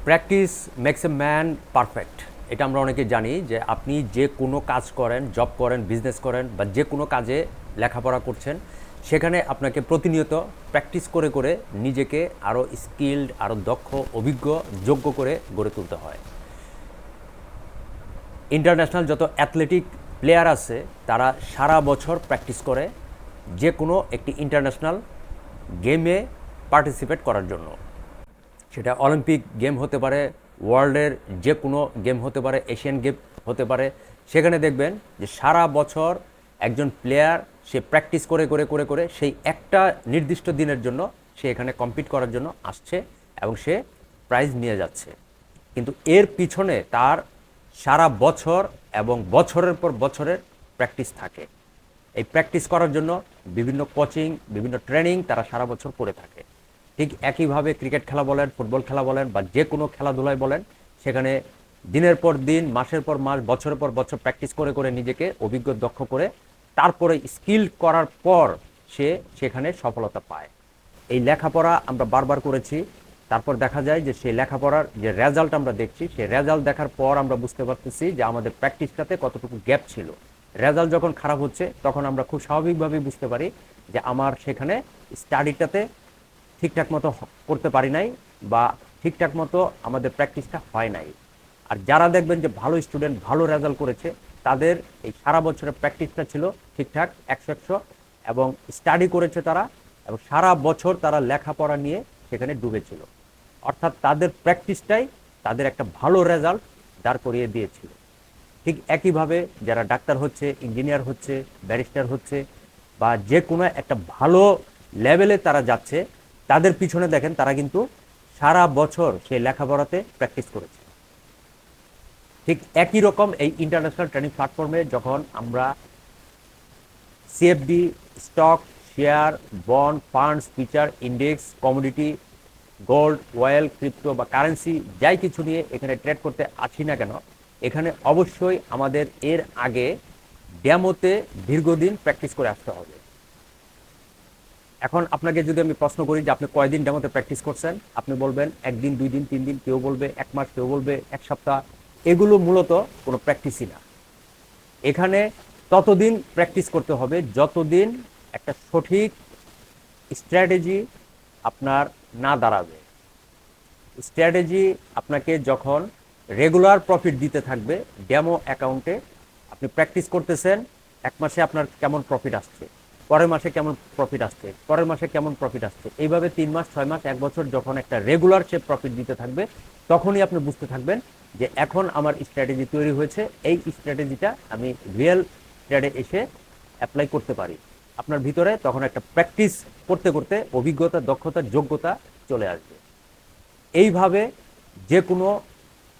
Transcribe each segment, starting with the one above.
Practice makes a man perfect. এটা আমরা অনেকে জানি যে আপনি যে কোনো কাজ করেন, জব করেন, বিজনেস করেন বা যে কোনো কাজে লেখাপড়া করছেন, সেখানে আপনাকে প্রতিনিয়ত প্র্যাকটিস করে করে নিজেকে আরও স্কিলড, আরও দক্ষ, অভিজ্ঞ, যোগ্য করে গড়ে তুলতে হয়। ইন্টারন্যাশনাল যত অ্যাথলেটিক প্লেয়ার আছে তারা সারা বছর প্র্যাকটিস করে যে কোনো একটি ইন্টারন্যাশনাল গেমে পার্টিসিপেট করার জন্য। সেটা অলিম্পিক গেম হতে পারে, ওয়ার্ল্ডের যে কোনো গেম হতে পারে, এশিয়ান গেম হতে পারে। সেখানে দেখবেন যে সারা বছর একজন প্লেয়ার সে প্র্যাকটিস করে করে করে করে সেই একটা নির্দিষ্ট দিনের জন্য সে এখানে কম্পিট করার জন্য আসছে এবং সে প্রাইজ নিয়ে যাচ্ছে। কিন্তু এর পিছনে তার সারা বছর এবং বছরের পর বছরের প্র্যাকটিস থাকে। এই প্র্যাকটিস করার জন্য বিভিন্ন কোচিং, বিভিন্ন ট্রেনিং তারা সারা বছর করে থাকে। ঠিক একইভাবে ক্রিকেট খেলা বলেন, ফুটবল খেলা বলেন বা যে কোনো খেলাধুলায় বলেন, সেখানে দিনের পর দিন, মাসের পর মাস, বছরের পর বছর প্র্যাকটিস করে করে নিজেকে অভিজ্ঞ, দক্ষ করে তারপরে স্কিল করার পর সে সেখানে সফলতা পায়। এই লেখাপড়া আমরা বারবার করেছি, তারপর দেখা যায় যে সেই লেখাপড়ার যে রেজাল্ট আমরা দেখছি, সেই রেজাল্ট দেখার পর আমরা বুঝতে পারতেছি যে আমাদের প্র্যাকটিসটাতে কতটুকু গ্যাপ ছিল। রেজাল্ট যখন খারাপ হচ্ছে তখন আমরা খুব স্বাভাবিকভাবেই বুঝতে পারি যে আমার সেখানে স্টাডিটাতে ঠিকঠাক মতো করতে পারি নাই বা ঠিকঠাক মতো আমাদের প্র্যাকটিসটা হয় নাই। আর যারা দেখবেন যে ভালো স্টুডেন্ট, ভালো রেজাল্ট করেছে, তাদের এই সারা বছরের প্র্যাকটিসটা ছিল ঠিকঠাক 100 এবং স্টাডি করেছে তারা, এবং সারা বছর তারা লেখাপড়া নিয়ে সেখানে ডুবেছিল। অর্থাৎ তাদের প্র্যাকটিসটাই তাদের একটা ভালো রেজাল্ট দাঁড় করিয়ে দিয়েছিল। ঠিক একইভাবে যারা ডাক্তার হচ্ছে, ইঞ্জিনিয়ার হচ্ছে, ব্যারিস্টার হচ্ছে বা যে কোনো একটা ভালো লেভেলে তারা যাচ্ছে, তাদের পিছনে দেখেন তারা কিন্তু সারা বছর সেই লেখাপড়াতে প্র্যাকটিস করেছে। ঠিক একই রকম এই ইন্টারন্যাশনাল ট্রেনিং প্ল্যাটফর্মে যখন আমরা CFD, stock, share, bond, funds, feature, index, commodity, gold, oil, crypto বা কারেন্সি যাই কিছু নিয়ে এখানে ট্রেড করতে আসি না কেন, এখানে অবশ্যই আমাদের এর আগে ডেমোতে দীর্ঘদিন প্র্যাকটিস করে আসতে হবে। এখন আপনাকে যদি আমি প্রশ্ন করি যে আপনি কয়দিন ডেমোতে প্র্যাকটিস করছেন, আপনি বলবেন 1 দিন, 2 দিন, 3 দিন, কেউ বলবে 1 মাস, কেউ বলবে 1 সপ্তাহ। এগুলো মূলত কোনো প্র্যাকটিসই না। এখানে ততদিন প্র্যাকটিস করতে হবে যতদিন একটা সঠিক স্ট্র্যাটেজি আপনার না দাঁড়াবে। স্ট্র্যাটেজি আপনাকে যখন রেগুলার প্রফিট দিতে থাকবে, ডেমো অ্যাকাউন্টে আপনি প্র্যাকটিস করতেছেন, 1 মাসে আপনার কেমন প্রফিট আসছে, পরের মাসে কেমন প্রফিট আসছে, পরের মাসে কেমন প্রফিট আসছে, এইভাবে 3 মাস, 6 মাস, 1 বছর যখন একটা রেগুলার সে প্রফিট দিতে থাকবে, তখনই আপনি বুঝতে থাকবেন যে এখন আমার স্ট্র্যাটেজি তৈরি হয়েছে, এই স্ট্র্যাটেজিটা আমি রিয়েল ট্রেডে এসে অ্যাপ্লাই করতে পারি। আপনার ভিতরে তখন একটা প্র্যাকটিস করতে করতে অভিজ্ঞতা, দক্ষতা, যোগ্যতা চলে আসবে। এইভাবে যে কোনো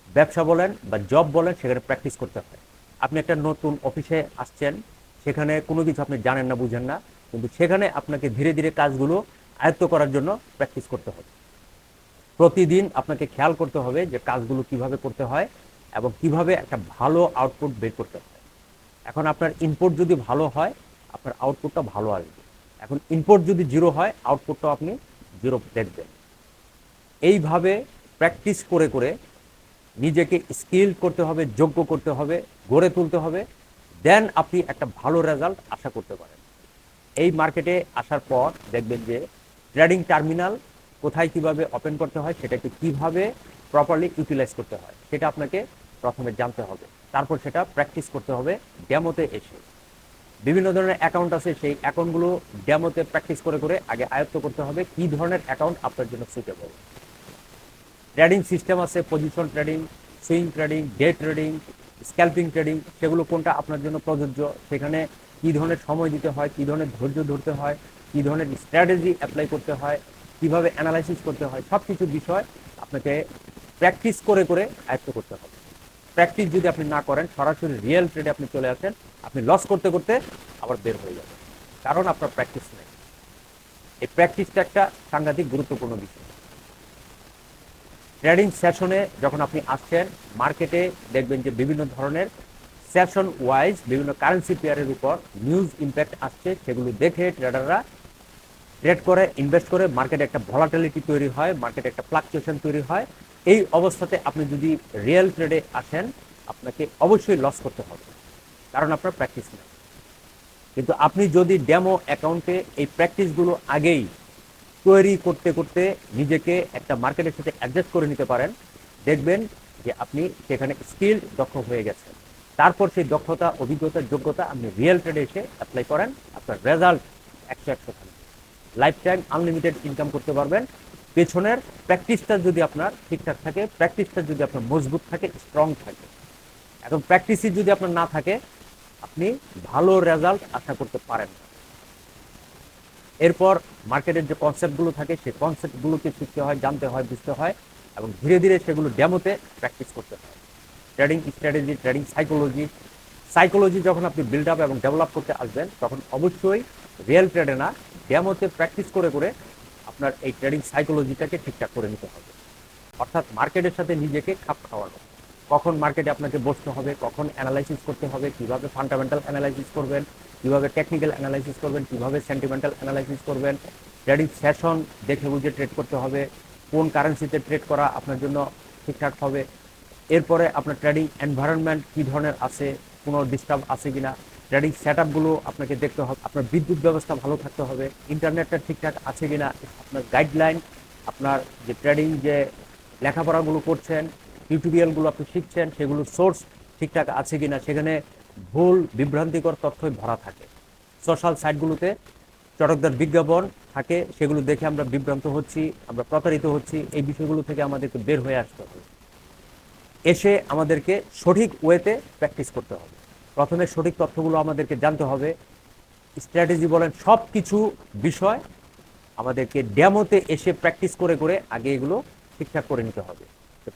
ব্যবসা বলেন বা জব বলেন, সেখানে প্র্যাকটিস করতে হয়। আপনি একটা নতুন অফিসে আসছেন, সেখানে কোনো কিছু আপনি জানেন না, বুঝেন না, কিন্তু সেখানে আপনাকে ধীরে ধীরে কাজগুলো আয়ত্ত করার জন্য প্র্যাকটিস করতে হবে। প্রতিদিন আপনাকে খেয়াল করতে হবে যে কাজগুলো কিভাবে করতে হয় এবং কিভাবে একটা ভালো আউটপুট বের করতে হয়। এখন আপনার ইনপুট যদি ভালো হয়, আপনার আউটপুটটা ভালো আসবে। এখন ইনপুট যদি জিরো হয়, আউটপুটটাও আপনি জিরো দেখবেন। এইভাবে প্র্যাকটিস করে করে নিজেকে স্কিল করতে হবে, যোগ্য করতে হবে, গড়ে তুলতে হবে, দেন আপনি একটা ভালো রেজাল্ট আশা করতে পারেন। এই মার্কেটে আসার পর দেখবেন যে ট্রেডিং টার্মিনাল কোথায় কিভাবে ওপেন করতে হয়, সেটাকে কিভাবে প্রপারলি ইউটিলাইজ করতে হয়, সেটা আপনাকে প্রথমে জানতে হবে। তারপর সেটা প্র্যাকটিস করতে হবে ডেমোতে এসে। বিভিন্ন ধরনের অ্যাকাউন্ট আছে, সেই অ্যাকাউন্টগুলো ডেমোতে প্র্যাকটিস করে করে আগে আয়ত্ত করতে হবে কি ধরনের অ্যাকাউন্ট আপনার জন্য সুইটেবল। ট্রেডিং সিস্টেম আছে, position trading, swing trading, day trading, scalping trading, সেগুলো কোনটা আপনার জন্য প্রযোজ্য, সেখানে কি ধরনের সময় দিতে হয়, কি ধরনের ধৈর্য ধরতে হয়, কি ধরনের স্ট্র্যাটেজি অ্যাপ্লাই করতে হয়, কিভাবে অ্যানালাইসিস করতে হয়, সব কিছু বিষয় আপনাকে প্র্যাকটিস করে করে আয়ত্ত করতে হবে। প্র্যাকটিস যদি আপনি না করেন, সরাসরি রিয়েল ট্রেডে আপনি চলে আসেন, আপনি লস করতে করতে আবার বের হয়ে যাবেন, কারণ আপনার প্র্যাকটিস নেই। এই প্র্যাকটিসটা একটা সাংঘাতিক গুরুত্বপূর্ণ বিষয়। ট্রেডিং সেশনে যখন আপনি আসছেন, মার্কেটে দেখবেন যে বিভিন্ন ধরনের সেশন ওয়াইজ বিভিন্ন কারেন্সি পেয়ারের উপর নিউজ ইম্প্যাক্ট আসছে, সেগুলো দেখে ট্রেডাররা ট্রেড করে, ইনভেস্ট করে, মার্কেটে একটা ভলাটিলিটি তৈরি হয়, মার্কেটে একটা ফ্লাকচুয়েশন তৈরি হয়, এই অবস্থাতে আপনি যদি রিয়েল ট্রেডে আসেন, আপনাকে অবশ্যই লস করতে হবে, কারণ আপনার প্র্যাকটিস নেই। কিন্তু আপনি যদি ডেমো অ্যাকাউন্টে এই প্র্যাকটিসগুলো আগেই তৈরি করতে করতে নিজেকে একটা মার্কেটের সাথে অ্যাডজাস্ট করে নিতে পারেন, দেখবেন যে আপনি সেখানে স্কিল দক্ষ হয়ে গেছেন। তারপর সেই দক্ষতা, অভিজ্ঞতা, যোগ্যতা আপনি রিয়েল ট্রেডে এসে অ্যাপ্লাই করেন, আপনার রেজাল্ট 100 থাকবে। লাইফ টাইম আনলিমিটেড ইনকাম করতে পারবেন। পেছনের প্র্যাকটিসটা যদি আপনার ঠিকঠাক থাকে, প্র্যাকটিসটা যদি আপনার মজবুত থাকে, স্ট্রং থাকে। এখন প্র্যাকটিসই যদি আপনার না থাকে, আপনি ভালো রেজাল্ট আশা করতে পারেন না। এরপর মার্কেটের যে কনসেপ্টগুলো থাকে, সেই কনসেপ্টগুলোকে শিখতে হয়, জানতে হয়, বুঝতে হয়, এবং ধীরে ধীরে সেগুলো ডেমোতে প্র্যাকটিস করতে হয়। ট্রেডিং স্ট্র্যাটেজি, ট্রেডিং সাইকোলজি যখন আপনি বিল্ড আপ এবং ডেভেলপ করতে আসবেন, তখন অবশ্যই রিয়েল ট্রেডে না, ডেমোতে প্র্যাকটিস করে করে আপনার এই ট্রেডিং সাইকোলজিটাকে ঠিকঠাক করে নিতে হবে। অর্থাৎ মার্কেটের সাথে নিজেকে খাপ খাওয়ানো। কখন মার্কেটে আপনাকে বসতে হবে, কখন অ্যানালাইসিস করতে হবে, কিভাবে ফান্ডামেন্টাল অ্যানালাইসিস করবেন, কিভাবে টেকনিক্যাল অ্যানালাইসিস করবেন, কিভাবে সেন্টিমেন্টাল অ্যানালাইসিস করবেন। ট্রেডিং সেশন দেখে বুঝে ট্রেড করতে হবে, কোন কারেন্সিতে ট্রেড করা আপনার জন্য ঠিকঠাক হবে। এরপরে আপনার ট্রেডিং এনভায়রনমেন্ট কী ধরনের আছে, কোনো ডিস্টার্ব আছে কিনা, ট্রেডিং সেট আপগুলো আপনাকে দেখতে হবে, আপনার বিদ্যুৎ ব্যবস্থা ভালো থাকতে হবে, ইন্টারনেটটা ঠিকঠাক আছে কিনা, আপনার গাইডলাইন, আপনার যে ট্রেডিং যে লেখাপড়াগুলো করছেন, টিউটোরিয়ালগুলো আপনি শিখছেন, সেগুলোর সোর্স ঠিকঠাক আছে কিনা, সেখানে ভুল বিভ্রান্তিকর তথ্যই ভরা থাকে। সোশ্যাল সাইটগুলোতে চটকদার বিজ্ঞাপন থাকে, সেগুলো দেখে আমরা বিভ্রান্ত হচ্ছি, আমরা প্রতারিত হচ্ছি। এই বিষয়গুলো থেকে আমাদেরকে বের হয়ে আসতে হবে, এসে আমাদেরকে সঠিক ওয়েতে প্র্যাকটিস করতে হবে। প্রথমে সঠিক তথ্যগুলো আমাদেরকে জানতে হবে, স্ট্র্যাটেজি বলেন সব কিছু বিষয় আমাদেরকে ডেমোতে এসে প্র্যাকটিস করে করে আগে এগুলো ঠিকঠাক করে নিতে হবে।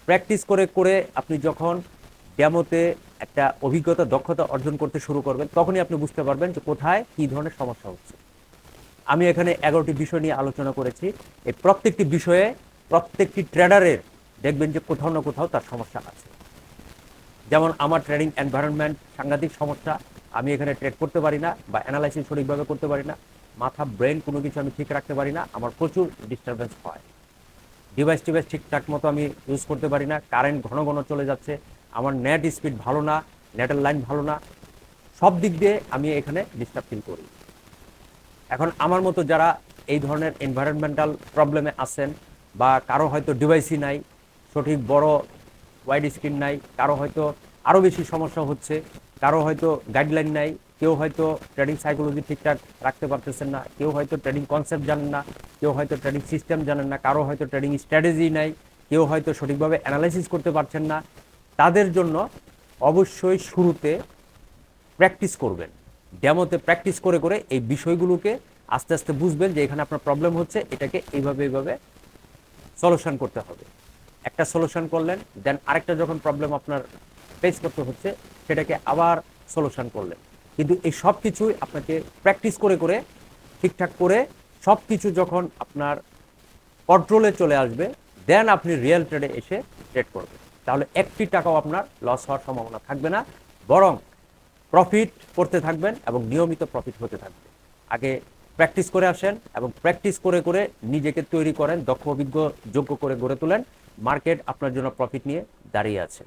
প্র্যাকটিস করে করে আপনি যখন ডেমোতে একটা অভিজ্ঞতা, দক্ষতা অর্জন করতে শুরু করবেন, তখনই আপনি বুঝতে পারবেন যে কোথায় কী ধরনের সমস্যা হচ্ছে। আমি এখানে 11টি বিষয় নিয়ে আলোচনা করেছি। এই প্রত্যেকটি বিষয়ে প্রত্যেকটি ট্রেডারের দেখবেন যে কোথাও না কোথাও তার সমস্যা আছে। যেমন আমার ট্রেডিং এনভায়রনমেন্ট সাংঘাতিক সমস্যা, আমি এখানে ট্রেড করতে পারি না, বা অ্যানালাইসিস সঠিকভাবে করতে পারি না, মাথা ব্রেন কোনো কিছু আমি ঠিক রাখতে পারি না, আমার প্রচুর ডিস্টারবেন্স হয়। ডিভাইস টিভাইস ঠিকঠাক মতো আমি ইউজ করতে পারি না, কারেন্ট ঘন ঘন চলে যাচ্ছে, আমার নেট স্পিড ভালো না, নেটের লাইন ভালো না, সব দিক দিয়ে আমি এখানে ডিস্টার্ব ফিল করি। এখন আমার মতো যারা এই ধরনের এনভায়রনমেন্টাল প্রবলেমে আছেন, বা কারো হয়তো ডিভাইসই নাই, সঠিক বড় ওয়াইড স্ক্রিন নাই, কারো হয়তো আরও বেশি সমস্যা হচ্ছে, কারো হয়তো গাইডলাইন নাই, কেউ হয়তো ট্রেডিং সাইকোলজি ঠিকঠাক রাখতে পারতেছেন না, কেউ হয়তো ট্রেডিং কনসেপ্ট জানেন না, কেউ হয়তো ট্রেডিং সিস্টেম জানেন না, কারো হয়তো ট্রেডিং স্ট্র্যাটেজি নাই, কেউ হয়তো সঠিকভাবে অ্যানালাইসিস করতে পারছেন না। তাদের জন্য অবশ্যই শুরুতে প্র্যাকটিস করবেন, ডেমোতে প্র্যাকটিস করে করে এই বিষয়গুলোকে আস্তে আস্তে বুঝবেন যে এখানে আপনার প্রবলেম হচ্ছে, এটাকে এইভাবে এইভাবে সলিউশন করতে হবে। একটা সলিউশন করলেন, দেন আরেকটা যখন প্রবলেম আপনার ফেস করতে হচ্ছে, সেটাকে আবার সলিউশন করলেন। কিন্তু এই সব কিছুই আপনাকে প্র্যাকটিস করে করে ঠিকঠাক করে সব কিছু যখন আপনার কন্ট্রোলে চলে আসবে, দেন আপনি রিয়েল ট্রেডে এসে ট্রেড করবেন। তাহলে একটি টাকাও আপনার লস হওয়ার সম্ভাবনা থাকবে না, বরং প্রফিট করতে থাকবেন এবং নিয়মিত প্রফিট হতে থাকবে। আগে প্র্যাকটিস করে আসেন এবং প্র্যাকটিস করে করে নিজেকে তৈরি করেন, দক্ষ, অভিজ্ঞ, যোগ্য করে গড়ে তোলেন। মার্কেট আপনার জন্য প্রফিট নিয়ে দাঁড়িয়ে আছে।